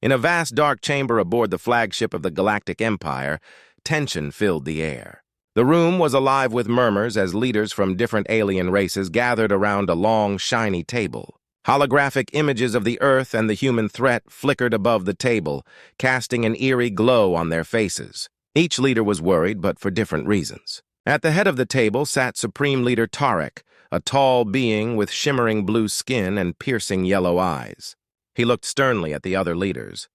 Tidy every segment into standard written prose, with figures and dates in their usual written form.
In a vast dark chamber aboard the flagship of the Galactic Empire, tension filled the air. The room was alive with murmurs as leaders from different alien races gathered around a long, shiny table. Holographic images of the Earth and the human threat flickered above the table, casting an eerie glow on their faces. Each leader was worried, but for different reasons. At the head of the table sat Supreme Leader Tarek, a tall being with shimmering blue skin and piercing yellow eyes. He looked sternly at the other leaders.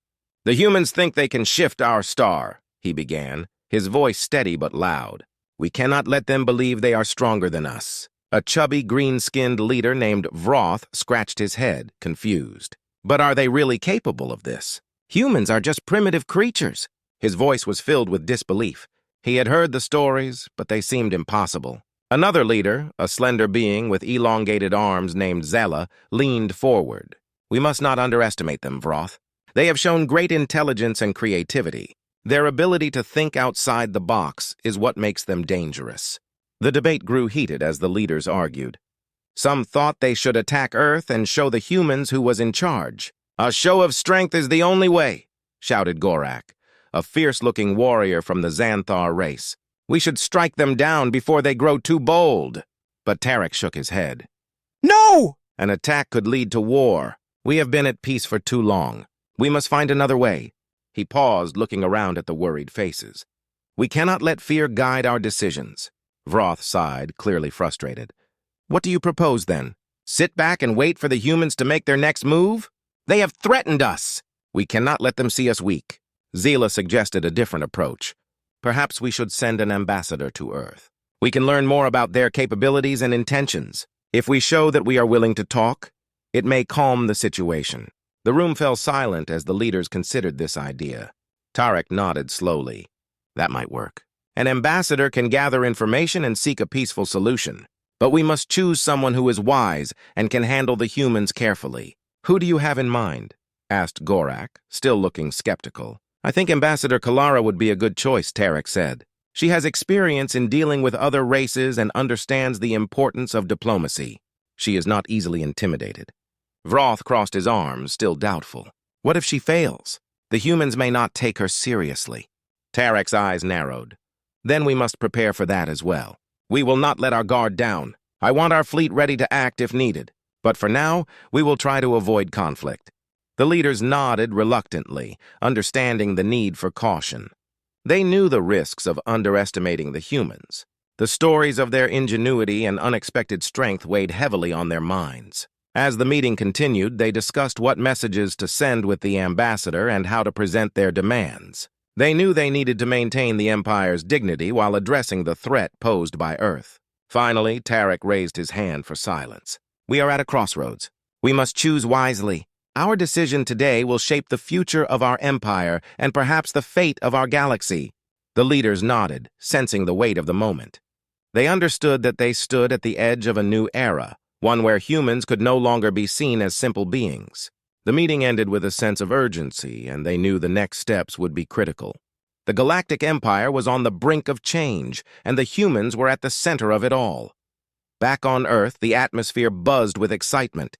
"The humans think they can shift our star," he began, his voice steady but loud. "We cannot let them believe they are stronger than us." A chubby, green-skinned leader named Vroth scratched his head, confused. "But are they really capable of this? Humans are just primitive creatures." His voice was filled with disbelief. He had heard the stories, but they seemed impossible. Another leader, a slender being with elongated arms named Zella, leaned forward. "We must not underestimate them, Vroth. They have shown great intelligence and creativity. Their ability to think outside the box is what makes them dangerous." The debate grew heated as the leaders argued. Some thought they should attack Earth and show the humans who was in charge. "A show of strength is the only way," shouted Gorak, a fierce-looking warrior from the Xanthar race. "We should strike them down before they grow too bold." But Tarek shook his head. "No! An attack could lead to war. We have been at peace for too long. We must find another way." He paused, looking around at the worried faces. "We cannot let fear guide our decisions." Vroth sighed, clearly frustrated. "What do you propose, then? Sit back and wait for the humans to make their next move? They have threatened us. We cannot let them see us weak." Zila suggested a different approach. "Perhaps we should send an ambassador to Earth. We can learn more about their capabilities and intentions. If we show that we are willing to talk, it may calm the situation." The room fell silent as the leaders considered this idea. Tarek nodded slowly. "That might work. An ambassador can gather information and seek a peaceful solution. But we must choose someone who is wise and can handle the humans carefully." "Who do you have in mind?" asked Gorak, still looking skeptical. "I think Ambassador Kalara would be a good choice," Tarek said. "She has experience in dealing with other races and understands the importance of diplomacy. She is not easily intimidated." Vroth crossed his arms, still doubtful. "What if she fails? The humans may not take her seriously." Tarek's eyes narrowed. "Then we must prepare for that as well. We will not let our guard down. I want our fleet ready to act if needed. But for now, we will try to avoid conflict." The leaders nodded reluctantly, understanding the need for caution. They knew the risks of underestimating the humans. The stories of their ingenuity and unexpected strength weighed heavily on their minds. As the meeting continued, they discussed what messages to send with the ambassador and how to present their demands. They knew they needed to maintain the Empire's dignity while addressing the threat posed by Earth. Finally, Tarek raised his hand for silence. "We are at a crossroads. We must choose wisely. Our decision today will shape the future of our empire and perhaps the fate of our galaxy." The leaders nodded, sensing the weight of the moment. They understood that they stood at the edge of a new era, one where humans could no longer be seen as simple beings. The meeting ended with a sense of urgency, and they knew the next steps would be critical. The Galactic Empire was on the brink of change, and the humans were at the center of it all. Back on Earth, the atmosphere buzzed with excitement.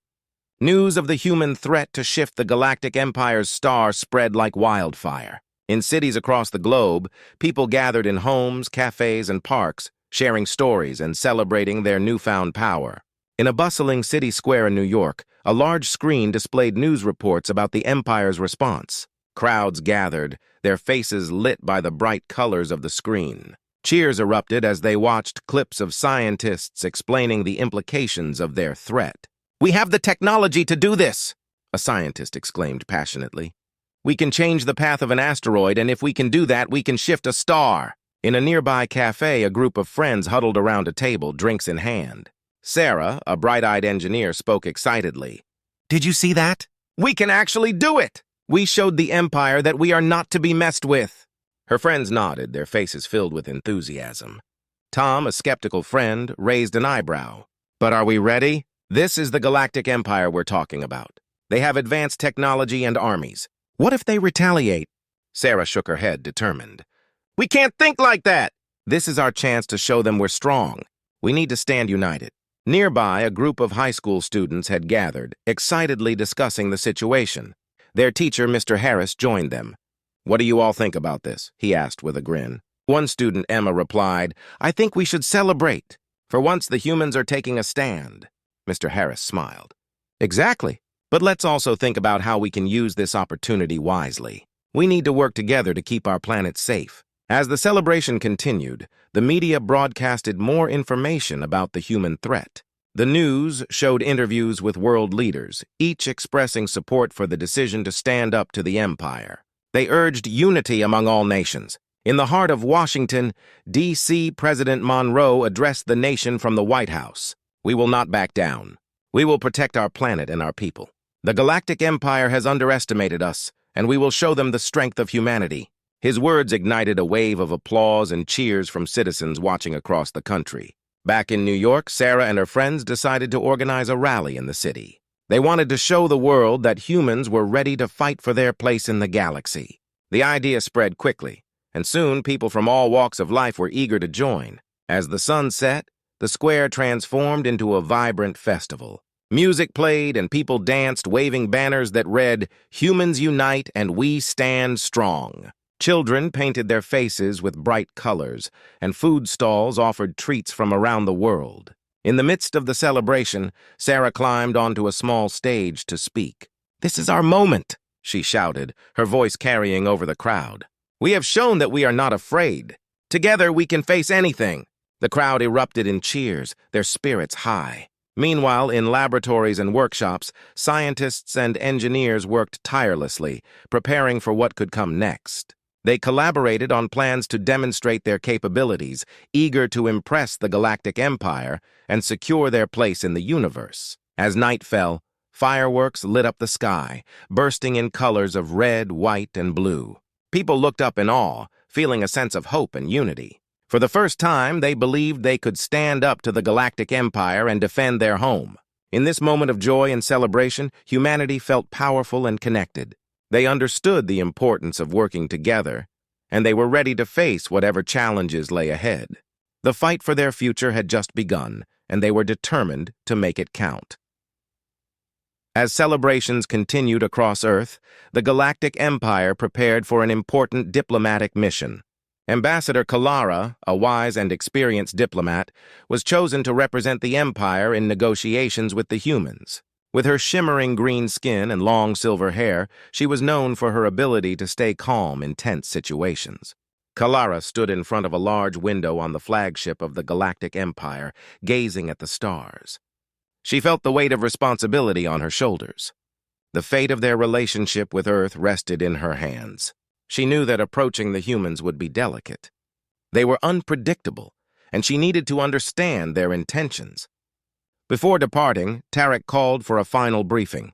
News of the human threat to shift the Galactic Empire's star spread like wildfire. In cities across the globe, people gathered in homes, cafes, and parks, sharing stories and celebrating their newfound power. In a bustling city square in New York, a large screen displayed news reports about the Empire's response. Crowds gathered, their faces lit by the bright colors of the screen. Cheers erupted as they watched clips of scientists explaining the implications of their threat. "We have the technology to do this!" a scientist exclaimed passionately. "We can change the path of an asteroid, and if we can do that, we can shift a star." In a nearby cafe, a group of friends huddled around a table, drinks in hand. Sarah, a bright-eyed engineer, spoke excitedly. "Did you see that? We can actually do it! We showed the Empire that we are not to be messed with." Her friends nodded, their faces filled with enthusiasm. Tom, a skeptical friend, raised an eyebrow. "But are we ready? This is the Galactic Empire we're talking about. They have advanced technology and armies. What if they retaliate?" Sarah shook her head, determined. "We can't think like that!" "This is our chance to show them we're strong. We need to stand united." Nearby, a group of high school students had gathered, excitedly discussing the situation. Their teacher, Mr. Harris, joined them. "What do you all think about this?" he asked with a grin. One student, Emma, replied, "I think we should celebrate. For once, the humans are taking a stand." Mr. Harris smiled. "Exactly. But let's also think about how we can use this opportunity wisely. We need to work together to keep our planet safe." As the celebration continued, the media broadcasted more information about the human threat. The news showed interviews with world leaders, each expressing support for the decision to stand up to the empire. They urged unity among all nations. In the heart of Washington, D.C., President Monroe addressed the nation from the White House. "We will not back down. We will protect our planet and our people. The Galactic Empire has underestimated us, and we will show them the strength of humanity." His words ignited a wave of applause and cheers from citizens watching across the country. Back in New York, Sarah and her friends decided to organize a rally in the city. They wanted to show the world that humans were ready to fight for their place in the galaxy. The idea spread quickly, and soon people from all walks of life were eager to join. As the sun set, the square transformed into a vibrant festival. Music played and people danced, waving banners that read, "Humans unite and we stand strong." Children painted their faces with bright colors, and food stalls offered treats from around the world. In the midst of the celebration, Sarah climbed onto a small stage to speak. "This is our moment," she shouted, her voice carrying over the crowd. "We have shown that we are not afraid. Together we can face anything." The crowd erupted in cheers, their spirits high. Meanwhile, in laboratories and workshops, scientists and engineers worked tirelessly, preparing for what could come next. They collaborated on plans to demonstrate their capabilities, eager to impress the Galactic Empire and secure their place in the universe. As night fell, fireworks lit up the sky, bursting in colors of red, white, and blue. People looked up in awe, feeling a sense of hope and unity. For the first time, they believed they could stand up to the Galactic Empire and defend their home. In this moment of joy and celebration, humanity felt powerful and connected. They understood the importance of working together, and they were ready to face whatever challenges lay ahead. The fight for their future had just begun, and they were determined to make it count. As celebrations continued across Earth, the Galactic Empire prepared for an important diplomatic mission. Ambassador Kalara, a wise and experienced diplomat, was chosen to represent the Empire in negotiations with the humans. With her shimmering green skin and long silver hair, she was known for her ability to stay calm in tense situations. Kalara stood in front of a large window on the flagship of the Galactic Empire, gazing at the stars. She felt the weight of responsibility on her shoulders. The fate of their relationship with Earth rested in her hands. She knew that approaching the humans would be delicate. They were unpredictable, and she needed to understand their intentions. Before departing, Tarek called for a final briefing.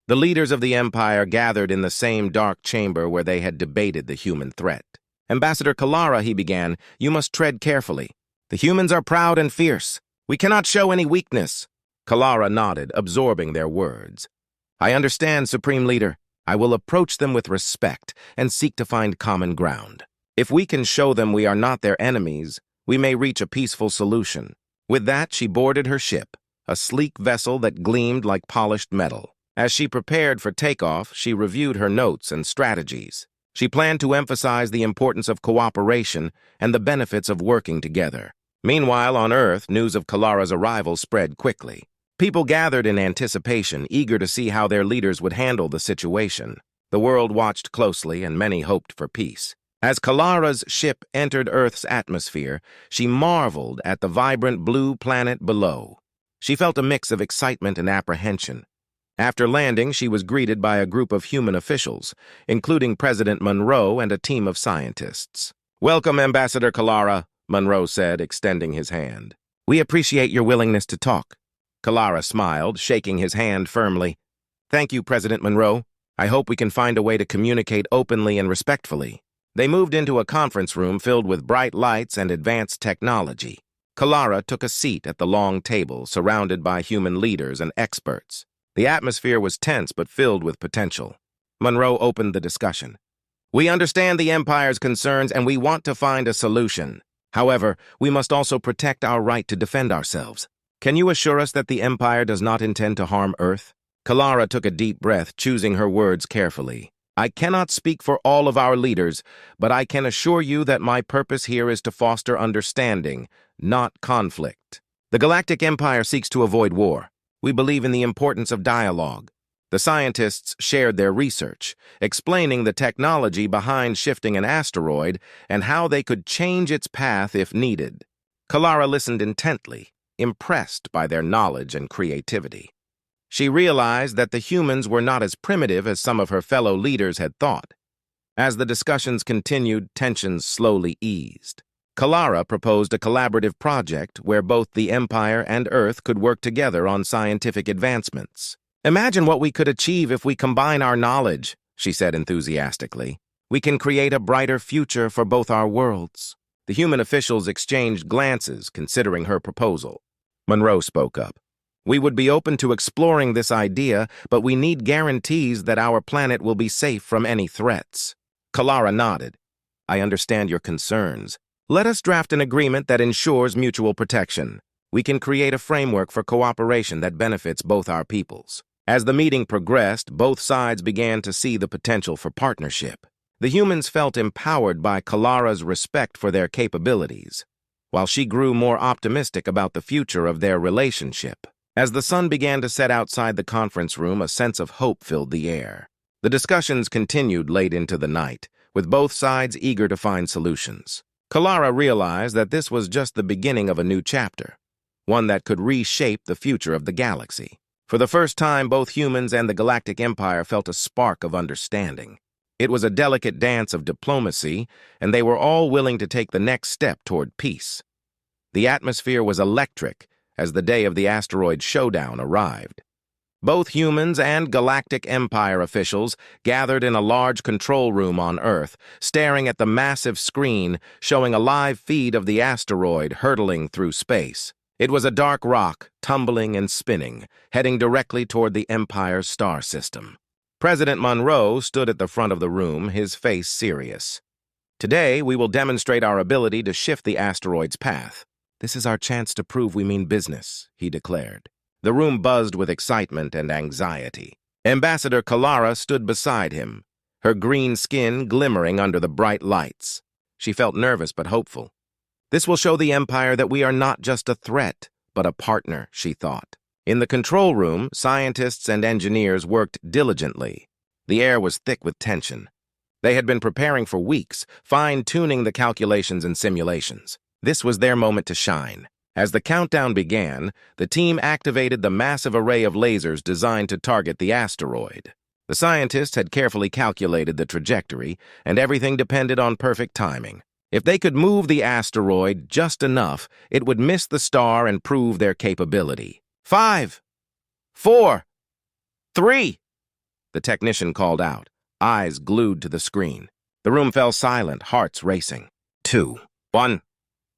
The leaders of the Empire gathered in the same dark chamber where they had debated the human threat. "Ambassador Kalara," he began, "you must tread carefully. The humans are proud and fierce. We cannot show any weakness." Kalara nodded, absorbing their words. "I understand, Supreme Leader. I will approach them with respect and seek to find common ground. If we can show them we are not their enemies, we may reach a peaceful solution." With that, she boarded her ship, a sleek vessel that gleamed like polished metal. As she prepared for takeoff, she reviewed her notes and strategies. She planned to emphasize the importance of cooperation and the benefits of working together. Meanwhile, on Earth, news of Kalara's arrival spread quickly. People gathered in anticipation, eager to see how their leaders would handle the situation. The world watched closely, and many hoped for peace. As Kalara's ship entered Earth's atmosphere, she marveled at the vibrant blue planet below. She felt a mix of excitement and apprehension. After landing, she was greeted by a group of human officials, including President Monroe and a team of scientists. "Welcome, Ambassador Kalara," Monroe said, extending his hand. "We appreciate your willingness to talk." Kalara smiled, shaking his hand firmly. "Thank you, President Monroe. I hope we can find a way to communicate openly and respectfully." They moved into a conference room filled with bright lights and advanced technology. Kalara took a seat at the long table, surrounded by human leaders and experts. The atmosphere was tense but filled with potential. Monroe opened the discussion. "We understand the Empire's concerns and we want to find a solution. However, we must also protect our right to defend ourselves. Can you assure us that the Empire does not intend to harm Earth?" Kalara took a deep breath, choosing her words carefully. I cannot speak for all of our leaders, but I can assure you that my purpose here is to foster understanding, not conflict. The Galactic Empire seeks to avoid war. We believe in the importance of dialogue. The scientists shared their research, explaining the technology behind shifting an asteroid and how they could change its path if needed. Kalara listened intently, impressed by their knowledge and creativity. She realized that the humans were not as primitive as some of her fellow leaders had thought. As the discussions continued, tensions slowly eased. Kalara proposed a collaborative project where both the Empire and Earth could work together on scientific advancements. Imagine what we could achieve if we combine our knowledge, she said enthusiastically. We can create a brighter future for both our worlds. The human officials exchanged glances, considering her proposal. Monroe spoke up. We would be open to exploring this idea, but we need guarantees that our planet will be safe from any threats. Kalara nodded. I understand your concerns. Let us draft an agreement that ensures mutual protection. We can create a framework for cooperation that benefits both our peoples. As the meeting progressed, both sides began to see the potential for partnership. The humans felt empowered by Kalara's respect for their capabilities, while she grew more optimistic about the future of their relationship. As the sun began to set outside the conference room, a sense of hope filled the air. The discussions continued late into the night, with both sides eager to find solutions. Kalara realized that this was just the beginning of a new chapter, one that could reshape the future of the galaxy. For the first time, both humans and the Galactic Empire felt a spark of understanding. It was a delicate dance of diplomacy, and they were all willing to take the next step toward peace. The atmosphere was electric as the day of the asteroid showdown arrived. Both humans and Galactic Empire officials gathered in a large control room on Earth, staring at the massive screen showing a live feed of the asteroid hurtling through space. It was a dark rock, tumbling and spinning, heading directly toward the Empire's star system. President Monroe stood at the front of the room, his face serious. Today, we will demonstrate our ability to shift the asteroid's path. This is our chance to prove we mean business, he declared. The room buzzed with excitement and anxiety. Ambassador Kalara stood beside him, her green skin glimmering under the bright lights. She felt nervous but hopeful. This will show the Empire that we are not just a threat, but a partner, she thought. In the control room, scientists and engineers worked diligently. The air was thick with tension. They had been preparing for weeks, fine-tuning the calculations and simulations. This was their moment to shine. As the countdown began, the team activated the massive array of lasers designed to target the asteroid. The scientists had carefully calculated the trajectory, and everything depended on perfect timing. If they could move the asteroid just enough, it would miss the star and prove their capability. 5, 4, 3, the technician called out, eyes glued to the screen. The room fell silent, hearts racing. 2, 1,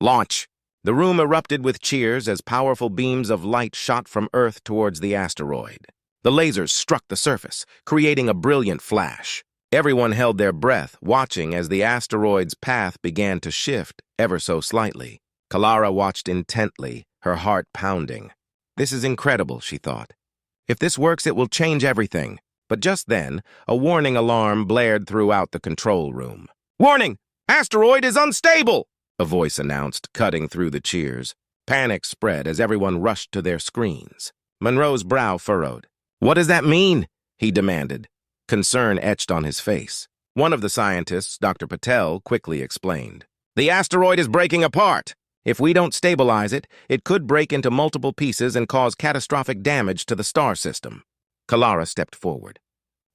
launch! The room erupted with cheers as powerful beams of light shot from Earth towards the asteroid. The lasers struck the surface, creating a brilliant flash. Everyone held their breath, watching as the asteroid's path began to shift ever so slightly. Kalara watched intently, her heart pounding. This is incredible, she thought. If this works, it will change everything. But just then, a warning alarm blared throughout the control room. Warning! Asteroid is unstable! A voice announced, cutting through the cheers. Panic spread as everyone rushed to their screens. Monroe's brow furrowed. What does that mean? He demanded. Concern etched on his face. One of the scientists, Dr. Patel, quickly explained. The asteroid is breaking apart. If we don't stabilize it, it could break into multiple pieces and cause catastrophic damage to the star system. Kalara stepped forward.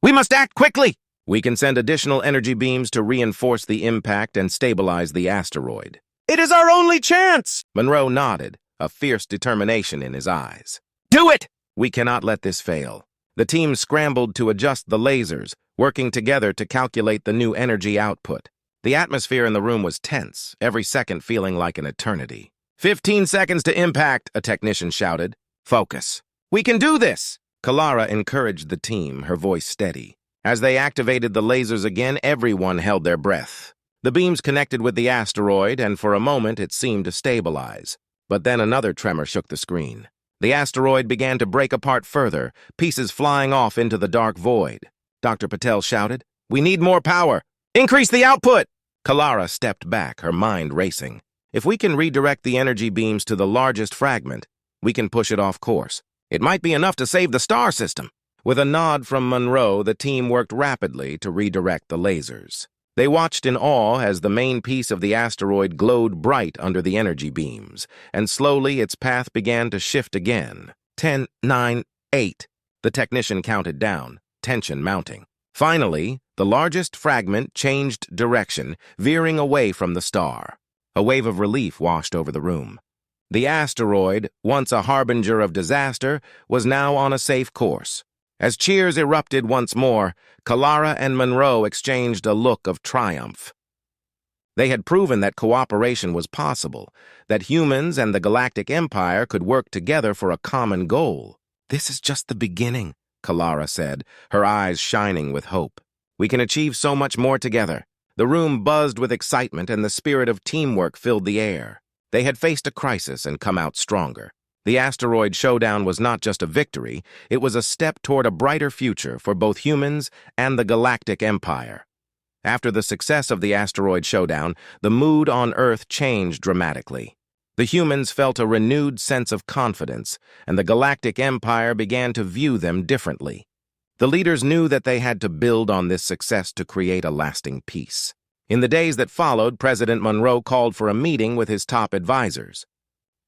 We must act quickly! We can send additional energy beams to reinforce the impact and stabilize the asteroid. It is our only chance! Monroe nodded, a fierce determination in his eyes. Do it! We cannot let this fail. The team scrambled to adjust the lasers, working together to calculate the new energy output. The atmosphere in the room was tense, every second feeling like an eternity. 15 seconds to impact, a technician shouted. Focus. We can do this! Kalara encouraged the team, her voice steady. As they activated the lasers again, everyone held their breath. The beams connected with the asteroid, and for a moment it seemed to stabilize. But then another tremor shook the screen. The asteroid began to break apart further, pieces flying off into the dark void. Dr. Patel shouted, "We need more power! Increase the output!" Kalara stepped back, her mind racing. If we can redirect the energy beams to the largest fragment, we can push it off course. It might be enough to save the star system. With a nod from Monroe, the team worked rapidly to redirect the lasers. They watched in awe as the main piece of the asteroid glowed bright under the energy beams, and slowly its path began to shift again. 10, 9, 8. The technician counted down, tension mounting. Finally, the largest fragment changed direction, veering away from the star. A wave of relief washed over the room. The asteroid, once a harbinger of disaster, was now on a safe course. As cheers erupted once more, Kalara and Monroe exchanged a look of triumph. They had proven that cooperation was possible, that humans and the Galactic Empire could work together for a common goal. "This is just the beginning," Kalara said, her eyes shining with hope. "We can achieve so much more together." The room buzzed with excitement and the spirit of teamwork filled the air. They had faced a crisis and come out stronger. The asteroid showdown was not just a victory, it was a step toward a brighter future for both humans and the Galactic Empire. After the success of the asteroid showdown, the mood on Earth changed dramatically. The humans felt a renewed sense of confidence, and the Galactic Empire began to view them differently. The leaders knew that they had to build on this success to create a lasting peace. In the days that followed, President Monroe called for a meeting with his top advisors.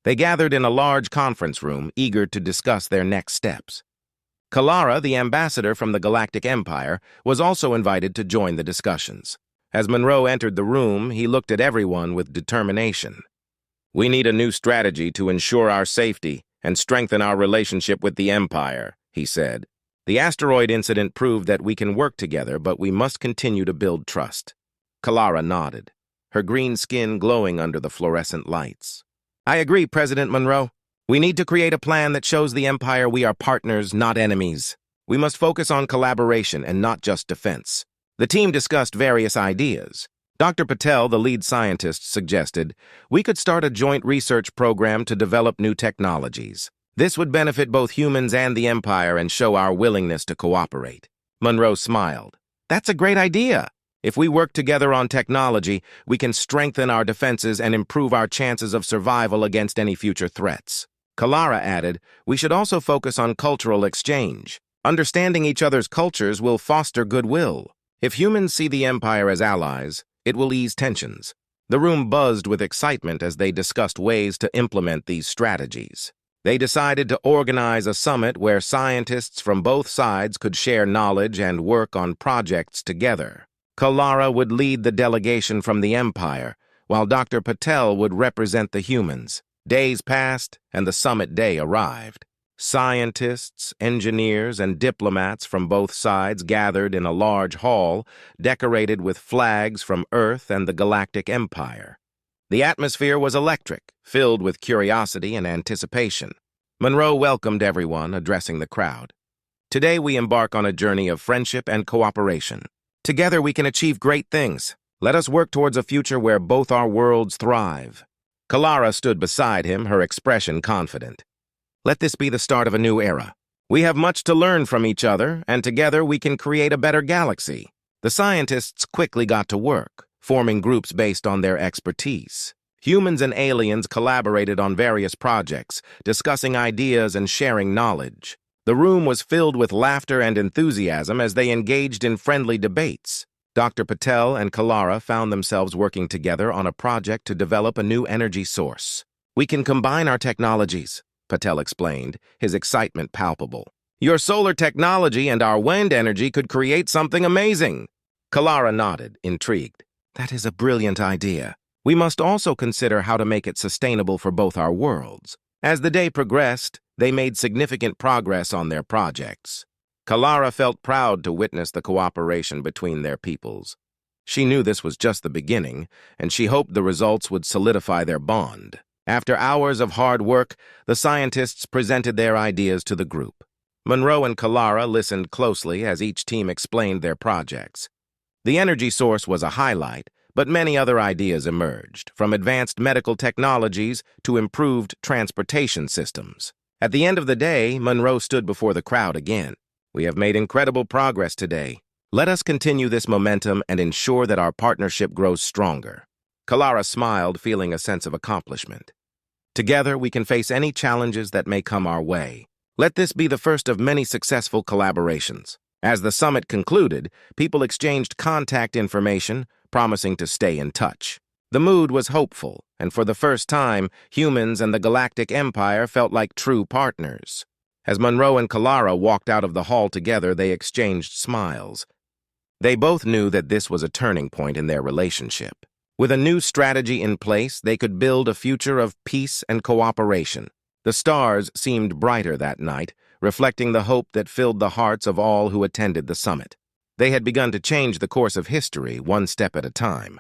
They gathered in a large conference room, eager to discuss their next steps. Kalara, the ambassador from the Galactic Empire, was also invited to join the discussions. As Monroe entered the room, he looked at everyone with determination. "We need a new strategy to ensure our safety and strengthen our relationship with the Empire," he said. "The asteroid incident proved that we can work together, but we must continue to build trust." Kalara nodded, her green skin glowing under the fluorescent lights. "I agree, President Monroe. We need to create a plan that shows the Empire we are partners, not enemies. We must focus on collaboration and not just defense." The team discussed various ideas. Dr. Patel, the lead scientist, suggested, "We could start a joint research program to develop new technologies. This would benefit both humans and the Empire and show our willingness to cooperate." Monroe smiled. "That's a great idea. If we work together on technology, we can strengthen our defenses and improve our chances of survival against any future threats." Kalara added, "We should also focus on cultural exchange. Understanding each other's cultures will foster goodwill. If humans see the Empire as allies, it will ease tensions." The room buzzed with excitement as they discussed ways to implement these strategies. They decided to organize a summit where scientists from both sides could share knowledge and work on projects together. Kalara would lead the delegation from the Empire, while Dr. Patel would represent the humans. Days passed, and the summit day arrived. Scientists, engineers, and diplomats from both sides gathered in a large hall decorated with flags from Earth and the Galactic Empire. The atmosphere was electric, filled with curiosity and anticipation. Monroe welcomed everyone, addressing the crowd. "Today we embark on a journey of friendship and cooperation. Together we can achieve great things. Let us work towards a future where both our worlds thrive." Kalara stood beside him, her expression confident. "Let this be the start of a new era. We have much to learn from each other, and together we can create a better galaxy." The scientists quickly got to work, forming groups based on their expertise. Humans and aliens collaborated on various projects, discussing ideas and sharing knowledge. The room was filled with laughter and enthusiasm as they engaged in friendly debates. Dr. Patel and Kalara found themselves working together on a project to develop a new energy source. "We can combine our technologies," Patel explained, his excitement palpable. "Your solar technology and our wind energy could create something amazing." Kalara nodded, intrigued. "That is a brilliant idea. We must also consider how to make it sustainable for both our worlds." As the day progressed, they made significant progress on their projects. Kalara felt proud to witness the cooperation between their peoples. She knew this was just the beginning, and she hoped the results would solidify their bond. After hours of hard work, the scientists presented their ideas to the group. Monroe and Kalara listened closely as each team explained their projects. The energy source was a highlight, but many other ideas emerged, from advanced medical technologies to improved transportation systems. At the end of the day, Monroe stood before the crowd again. "We have made incredible progress today. Let us continue this momentum and ensure that our partnership grows stronger." Kalara smiled, feeling a sense of accomplishment. "Together, we can face any challenges that may come our way. Let this be the first of many successful collaborations." As the summit concluded, people exchanged contact information, promising to stay in touch. The mood was hopeful, and for the first time, humans and the Galactic Empire felt like true partners. As Monroe and Kalara walked out of the hall together, they exchanged smiles. They both knew that this was a turning point in their relationship. With a new strategy in place, they could build a future of peace and cooperation. The stars seemed brighter that night, reflecting the hope that filled the hearts of all who attended the summit. They had begun to change the course of history one step at a time.